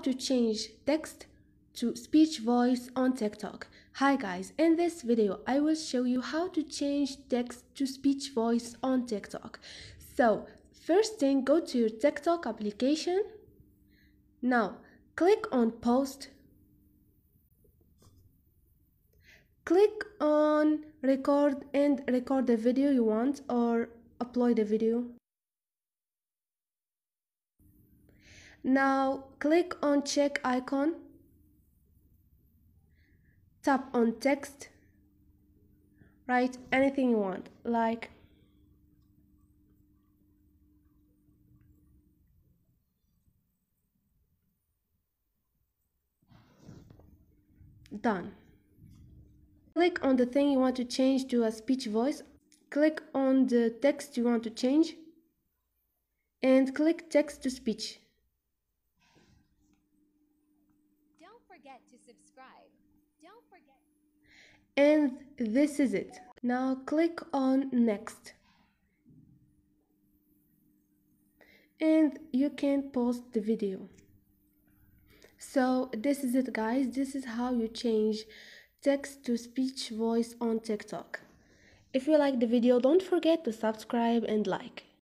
to change text to speech voice on TikTok. Hi guys, in this video I will show you how to change text to speech voice on TikTok. So first thing, go to your TikTok application. Now click on post, click on record and record the video you want or upload the video. Now click on check icon, tap on text, write anything you want, like done. Click on the thing you want to change to a speech voice, click on the text you want to change and click text to speech. Don't forget to subscribe. Don't forget. And this is it. Now click on next. And you can post the video. So this is it guys, this is how you change text to speech voice on TikTok. If you like the video, don't forget to subscribe and like.